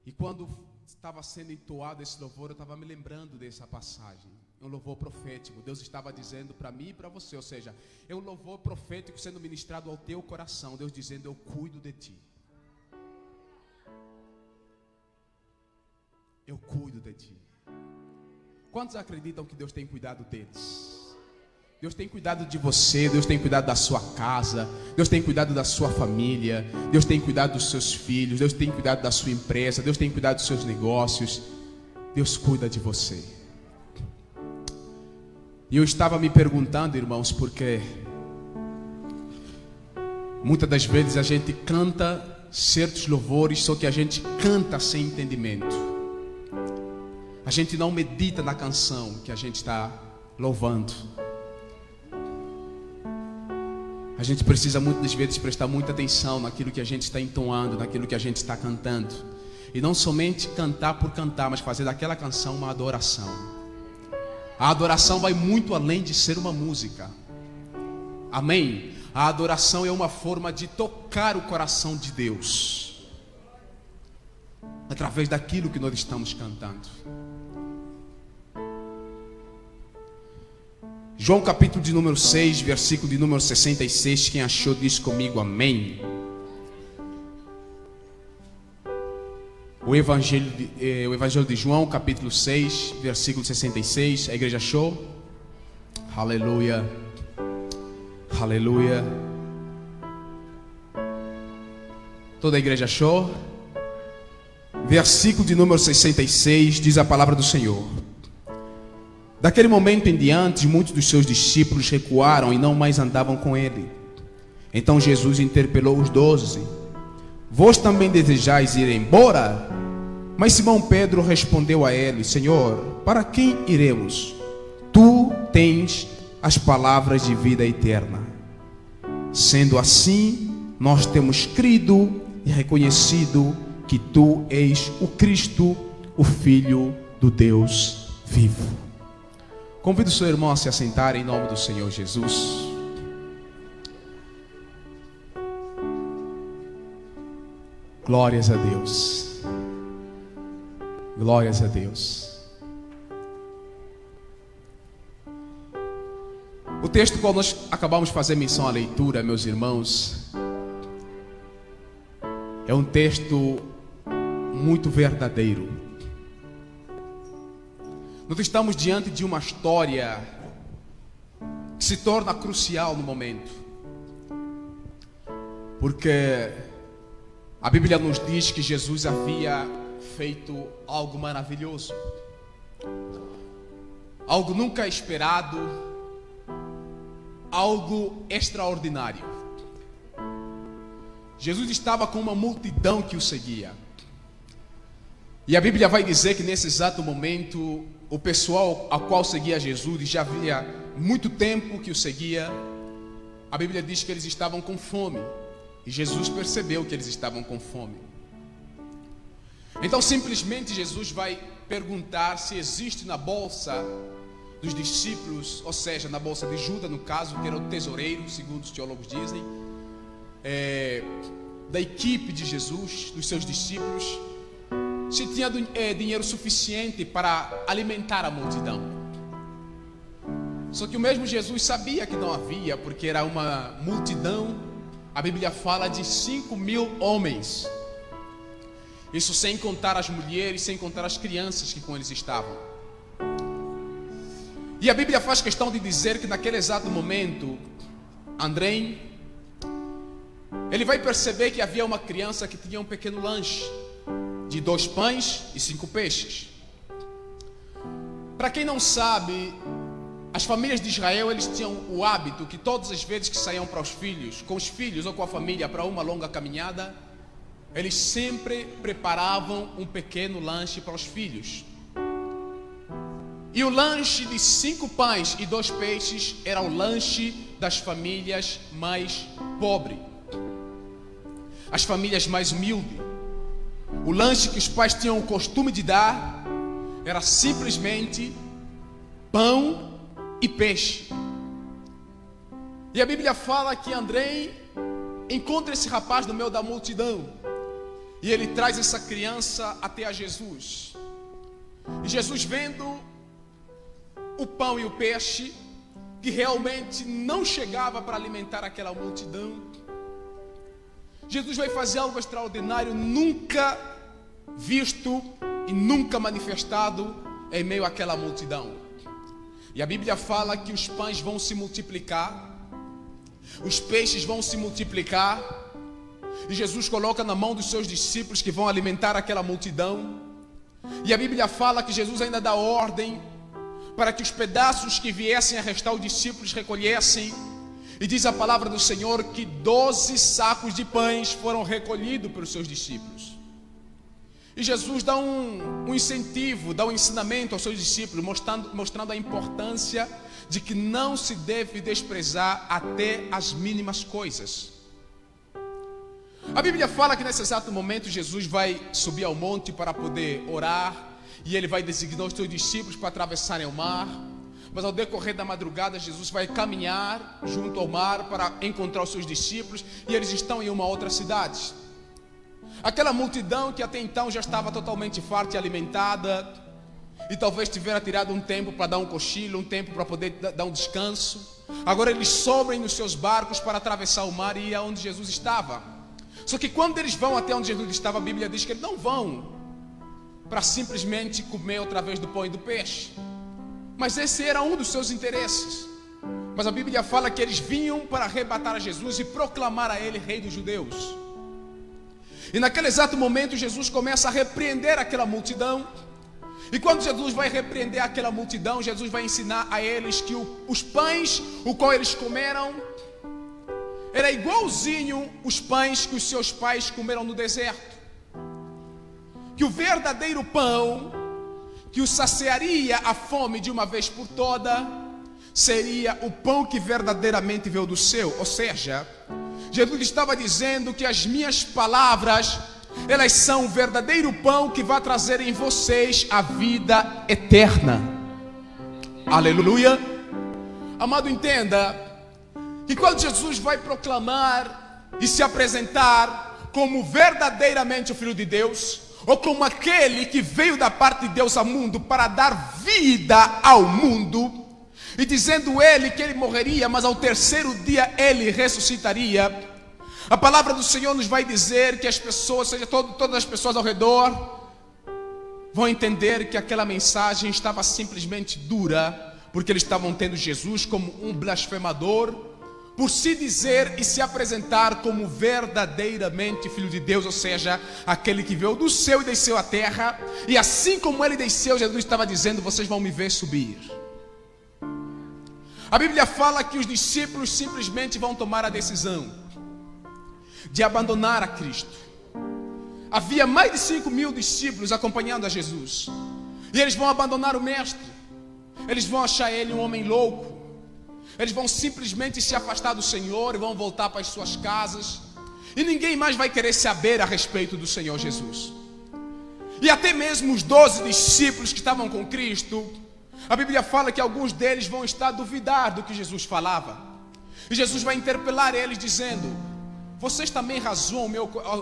E quando estava sendo entoado esse louvor, eu estava me lembrando dessa passagem. É um louvor profético. Deus estava dizendo para mim e para você, ou seja, é um louvor profético sendo ministrado ao teu coração. Deus dizendo: eu cuido de ti. Eu cuido de ti. Quantos acreditam que Deus tem cuidado deles? Deus tem cuidado de você, Deus tem cuidado da sua casa, Deus tem cuidado da sua família, Deus tem cuidado dos seus filhos, Deus tem cuidado da sua empresa, Deus tem cuidado dos seus negócios. Deus cuida de você. E eu estava me perguntando, irmãos, porque muitas das vezes a gente canta certos louvores, só que a gente canta sem entendimento. A gente não medita na canção que a gente está louvando. A gente precisa muitas vezes prestar muita atenção naquilo que a gente está entoando, naquilo que a gente está cantando. E não somente cantar por cantar, mas fazer daquela canção uma adoração. A adoração vai muito além de ser uma música. Amém? A adoração é uma forma de tocar o coração de Deus, através daquilo que nós estamos cantando. João capítulo de número 6, versículo de número 66. Quem achou diz comigo amém. O Evangelho de João capítulo 6, versículo 66. A igreja achou? Aleluia. Aleluia. Toda a igreja achou? Versículo de número 66 diz a palavra do Senhor: daquele momento em diante, muitos dos seus discípulos recuaram e não mais andavam com ele. Então Jesus interpelou os 12: vós também desejais ir embora? Mas Simão Pedro respondeu a ele: Senhor, para quem iremos? Tu tens as palavras de vida eterna. Sendo assim, nós temos crido e reconhecido que tu és o Cristo, o Filho do Deus vivo. Convido o seu irmão a se assentar em nome do Senhor Jesus. Glórias a Deus. Glórias a Deus. O texto qual nós acabamos de fazer menção à leitura, meus irmãos, é um texto muito verdadeiro. Nós estamos diante de uma história que se torna crucial no momento, porque a Bíblia nos diz que Jesus havia feito algo maravilhoso, algo nunca esperado, algo extraordinário. Jesus estava com uma multidão que o seguia, e a Bíblia vai dizer que nesse exato momento o pessoal a qual seguia Jesus, e já havia muito tempo que o seguia, a Bíblia diz que eles estavam com fome, e Jesus percebeu que eles estavam com fome. Então simplesmente Jesus vai perguntar se existe na bolsa dos discípulos, ou seja, na bolsa de Judas, no caso, que era o tesoureiro, segundo os teólogos dizem, da equipe de Jesus, dos seus discípulos, se tinha dinheiro suficiente para alimentar a multidão. Só que o mesmo Jesus sabia que não havia, porque era uma multidão. A Bíblia fala de 5.000 homens, isso sem contar as mulheres, sem contar as crianças que com eles estavam. E a Bíblia faz questão de dizer que naquele exato momento, André, ele vai perceber que havia uma criança que tinha um pequeno lanche de 2 pães e 5 peixes. Para quem não sabe, as famílias de Israel, eles tinham o hábito que todas as vezes que saíam para os filhos, com os filhos ou com a família para uma longa caminhada, eles sempre preparavam um pequeno lanche para os filhos. E o lanche de 5 pães e 2 peixes era o lanche das famílias mais pobres, as famílias mais humildes. O lanche que os pais tinham o costume de dar era simplesmente pão e peixe. E a Bíblia fala que André encontra esse rapaz no meio da multidão, E ele traz essa criança até a Jesus. E Jesus, vendo o pão e o peixe, que realmente não chegava para alimentar aquela multidão, Jesus vai fazer algo extraordinário, nunca visto e nunca manifestado em meio àquela multidão. E a Bíblia fala que os pães vão se multiplicar, os peixes vão se multiplicar, e Jesus coloca na mão dos seus discípulos que vão alimentar aquela multidão. E a Bíblia fala que Jesus ainda dá ordem para que os pedaços que viessem a restar os discípulos recolhessem. E diz a palavra do Senhor que 12 sacos de pães foram recolhidos pelos seus discípulos. E Jesus dá um incentivo, dá um ensinamento aos seus discípulos, mostrando a importância de que não se deve desprezar até as mínimas coisas. A Bíblia fala que nesse exato momento Jesus vai subir ao monte para poder orar, e ele vai designar os seus discípulos para atravessarem o mar. Mas ao decorrer da madrugada, Jesus vai caminhar junto ao mar para encontrar os seus discípulos, e eles estão em uma outra cidade. Aquela multidão que até então já estava totalmente farta e alimentada, e talvez tivera tirado um tempo para dar um cochilo, um tempo para poder dar um descanso, agora eles sobem nos seus barcos para atravessar o mar e ir aonde Jesus estava. Só que quando eles vão até onde Jesus estava, a Bíblia diz que eles não vão para simplesmente comer outra vez do pão e do peixe, mas esse era um dos seus interesses. Mas a Bíblia fala que eles vinham para arrebatar a Jesus e proclamar a ele rei dos judeus. E naquele exato momento Jesus começa a repreender aquela multidão. E quando Jesus vai repreender aquela multidão, Jesus vai ensinar a eles que os pães o qual eles comeram era igualzinho os pães que os seus pais comeram no deserto. Que o verdadeiro pão que os saciaria a fome de uma vez por toda seria o pão que verdadeiramente veio do céu. Ou seja, Jesus estava dizendo que as minhas palavras, elas são o verdadeiro pão que vai trazer em vocês a vida eterna. Aleluia. Amado, entenda que quando Jesus vai proclamar e se apresentar como verdadeiramente o Filho de Deus, ou como aquele que veio da parte de Deus ao mundo para dar vida ao mundo, e dizendo ele que ele morreria, mas ao terceiro dia ele ressuscitaria, a palavra do Senhor nos vai dizer que as pessoas, seja todas as pessoas ao redor, vão entender que aquela mensagem estava simplesmente dura, porque eles estavam tendo Jesus como um blasfemador, por se dizer e se apresentar como verdadeiramente Filho de Deus, ou seja, aquele que veio do céu e desceu à terra, e assim como ele desceu, Jesus estava dizendo: vocês vão me ver subir. A Bíblia fala que os discípulos simplesmente vão tomar a decisão de abandonar a Cristo. Havia mais de 5.000 discípulos acompanhando a Jesus, e eles vão abandonar o Mestre. Eles vão achar ele um homem louco. Eles vão simplesmente se afastar do Senhor e vão voltar para as suas casas, e ninguém mais vai querer saber a respeito do Senhor Jesus. E até mesmo os 12 discípulos que estavam com Cristo, a Bíblia fala que alguns deles vão estar a duvidar do que Jesus falava. E Jesus vai interpelar eles dizendo: vocês também razoam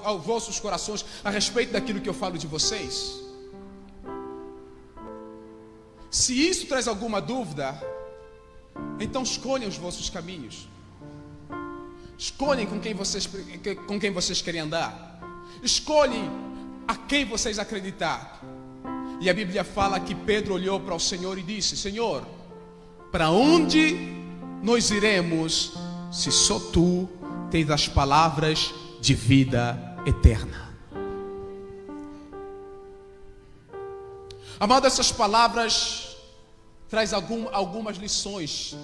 aos vossos corações a respeito daquilo que eu falo de vocês? Se isso traz alguma dúvida, então escolham os vossos caminhos. Escolhem com quem vocês querem andar. Escolhem a quem vocês acreditar. E a Bíblia fala que Pedro olhou para o Senhor e disse: Senhor, para onde nós iremos se só tu tens as palavras de vida eterna? Amado, essas palavras traz algumas lições,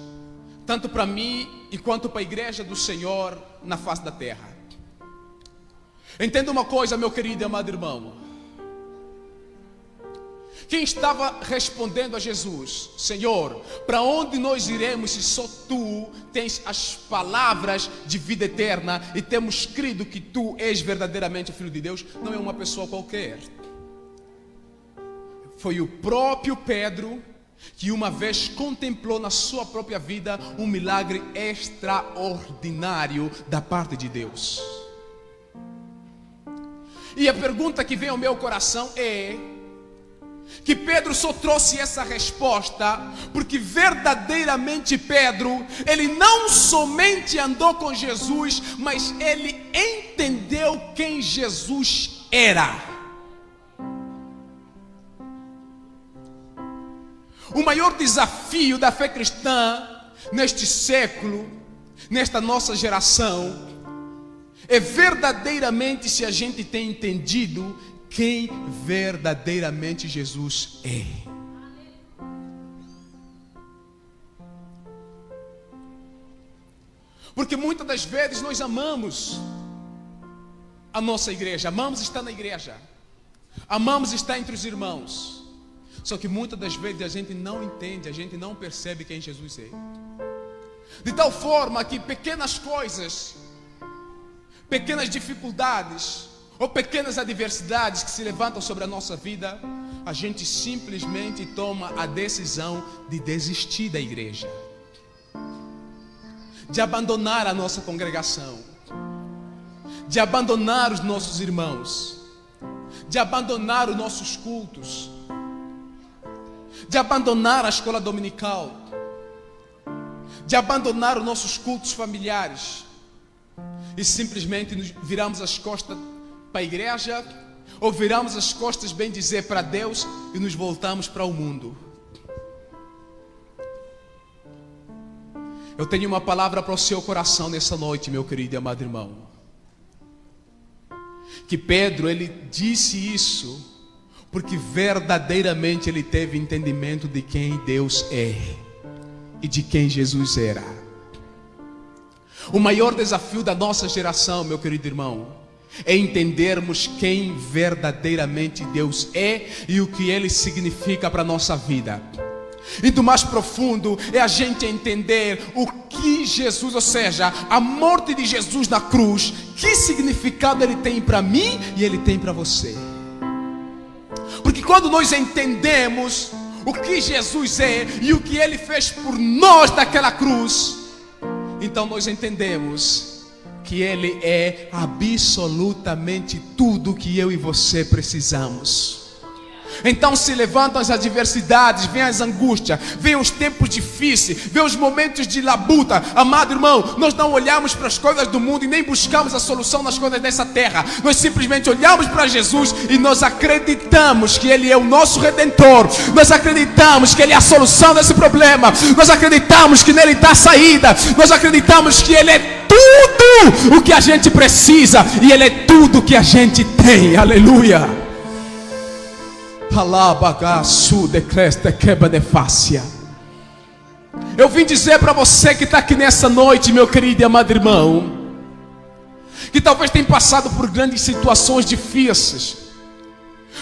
tanto para mim e quanto para a igreja do Senhor na face da terra. Entenda uma coisa, meu querido e amado irmão. Quem estava respondendo a Jesus: Senhor, para onde nós iremos se só tu tens as palavras de vida eterna e temos crido que tu és verdadeiramente o Filho de Deus? Não é uma pessoa qualquer. Foi o próprio Pedro que uma vez contemplou na sua própria vida um milagre extraordinário da parte de Deus. E a pergunta que vem ao meu coração é que Pedro só trouxe essa resposta porque verdadeiramente Pedro, ele não somente andou com Jesus, mas ele entendeu quem Jesus era. O maior desafio da fé cristã neste século, nesta nossa geração, é verdadeiramente se a gente tem entendido quem verdadeiramente Jesus é. Porque muitas das vezes nós amamos a nossa igreja, amamos estar na igreja, amamos estar entre os irmãos. Só que muitas das vezes a gente não entende, a gente não percebe quem Jesus é. De tal forma que pequenas coisas, pequenas dificuldades ou pequenas adversidades que se levantam sobre a nossa vida, a gente simplesmente toma a decisão de desistir da igreja, de abandonar a nossa congregação, de abandonar os nossos irmãos, de abandonar os nossos cultos, de abandonar a escola dominical, de abandonar os nossos cultos familiares e simplesmente nos viramos as costas para a igreja, ou viramos as costas, bem dizer, para Deus e nos voltamos para o mundo. Eu tenho uma palavra para o seu coração nessa noite, meu querido e amado irmão. Que Pedro, ele disse isso porque verdadeiramente ele teve entendimento de quem Deus é e de quem Jesus era. O maior desafio da nossa geração, meu querido irmão, é entendermos quem verdadeiramente Deus é e o que Ele significa para a nossa vida. E do mais profundo é a gente entender o que Jesus, ou seja, a morte de Jesus na cruz, que significado Ele tem para mim e Ele tem para você. Porque quando nós entendemos o que Jesus é e o que Ele fez por nós naquela cruz, então nós entendemos que Ele é absolutamente tudo que eu e você precisamos. Então se levantam as adversidades, vem as angústias, vem os tempos difíceis, vem os momentos de labuta. Amado irmão, nós não olhamos para as coisas do mundo e nem buscamos a solução nas coisas dessa terra. Nós simplesmente olhamos para Jesus e nós acreditamos que Ele é o nosso Redentor. Nós acreditamos que Ele é a solução desse problema. Nós acreditamos que nele está a saída. Nós acreditamos que Ele é tudo o que a gente precisa e Ele é tudo o que a gente tem. Aleluia. Eu vim dizer para você que está aqui nessa noite, meu querido e amado irmão, que talvez tenha passado por grandes situações difíceis.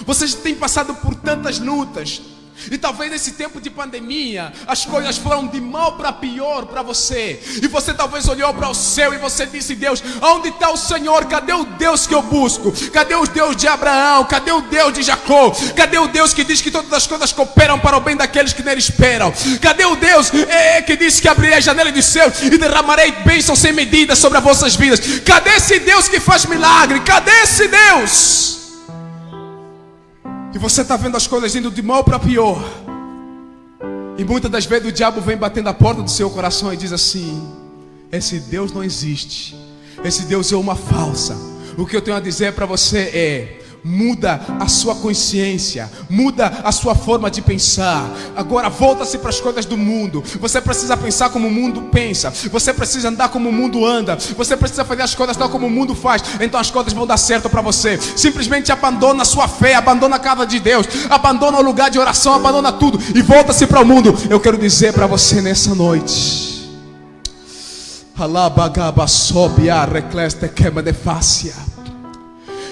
Você tem passado por tantas lutas. E talvez nesse tempo de pandemia as coisas foram de mal para pior para você. E você talvez olhou para o céu e você disse: Deus, onde está o Senhor? Cadê o Deus que eu busco? Cadê o Deus de Abraão? Cadê o Deus de Jacó? Cadê o Deus que diz que todas as coisas cooperam para o bem daqueles que nele esperam? Cadê o Deus que diz que abrirei a janela dos céus e derramarei bênçãos sem medida sobre as vossas vidas? Cadê esse Deus que faz milagre? Cadê esse Deus? E você está vendo as coisas indo de mal para pior. E muitas das vezes o diabo vem batendo a porta do seu coração e diz assim: esse Deus não existe. Esse Deus é uma falsa. O que eu tenho a dizer para você é: muda a sua consciência, muda a sua forma de pensar. Agora volta-se para as coisas do mundo. Você precisa pensar como o mundo pensa. Você precisa andar como o mundo anda. Você precisa fazer as coisas tal como o mundo faz. Então as coisas vão dar certo para você. Simplesmente abandona a sua fé, abandona a casa de Deus, abandona o lugar de oração, abandona tudo e volta-se para o mundo. Eu quero dizer para você nessa noite: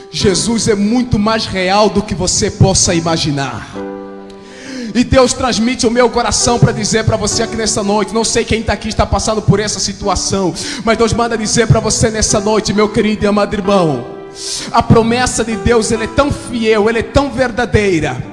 Jesus é muito mais real do que você possa imaginar. E Deus transmite o meu coração para dizer para você aqui nessa noite. Não sei quem está aqui está passando por essa situação, mas Deus manda dizer para você nessa noite, meu querido e amado irmão, A promessa de Deus, ela é tão fiel, ela é tão verdadeira.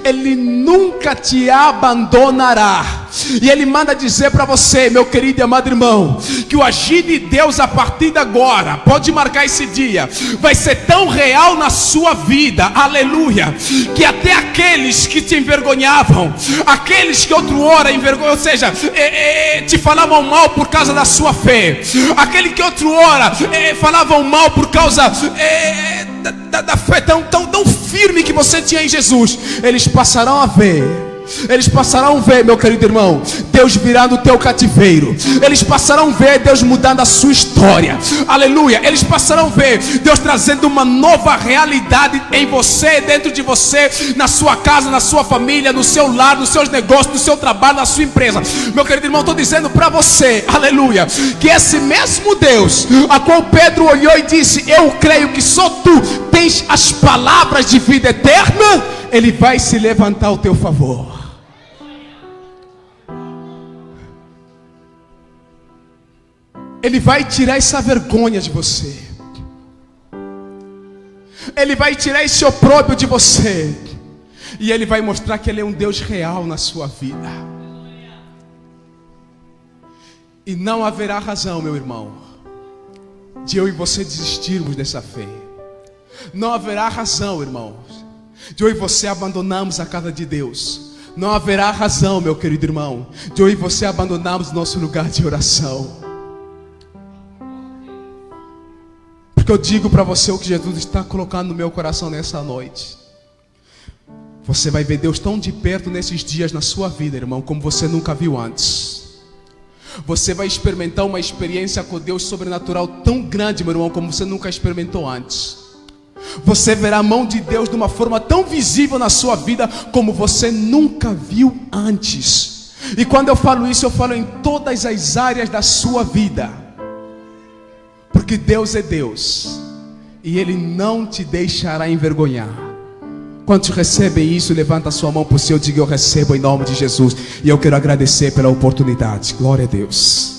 Ele nunca te abandonará. E Ele manda dizer para você, meu querido e amado irmão, que o agir de Deus a partir de agora, pode marcar esse dia, vai ser tão real na sua vida, aleluia, que até aqueles que te envergonhavam, aqueles que outra hora envergonhavam, ou seja, te falavam mal por causa da sua fé, aquele que outra hora falavam mal por causa da fé tão firme que você tinha em Jesus, eles passarão a ver. Eles passarão a ver, meu querido irmão, Deus virando o teu cativeiro. Eles passarão a ver Deus mudando a sua história. Aleluia. Eles passarão a ver Deus trazendo uma nova realidade em você, dentro de você, na sua casa, na sua família, no seu lar, nos seus negócios, no seu trabalho, na sua empresa. Meu querido irmão, estou dizendo para você, aleluia, que esse mesmo Deus a qual Pedro olhou e disse: eu creio que só tu tens as palavras de vida eterna, Ele vai se levantar ao teu favor. Ele vai tirar essa vergonha de você. Ele vai tirar esse opróbrio de você. E Ele vai mostrar que Ele é um Deus real na sua vida. E não haverá razão, meu irmão, de eu e você desistirmos dessa fé. Não haverá razão, irmãos, de eu e você abandonarmos a casa de Deus. Não haverá razão, meu querido irmão, de eu e você abandonarmos nosso lugar de oração. Porque eu digo para você o que Jesus está colocando no meu coração nessa noite. Você vai ver Deus tão de perto nesses dias na sua vida, irmão, como você nunca viu antes. Você vai experimentar uma experiência com Deus sobrenatural tão grande, meu irmão, como você nunca experimentou antes. Você verá a mão de Deus de uma forma tão visível na sua vida como você nunca viu antes. E quando eu falo isso, eu falo em todas as áreas da sua vida. Porque Deus é Deus e Ele não te deixará envergonhar. Quantos recebem isso, levanta a sua mão para o Senhor e diga: eu recebo em nome de Jesus. E eu quero agradecer pela oportunidade. Glória a Deus.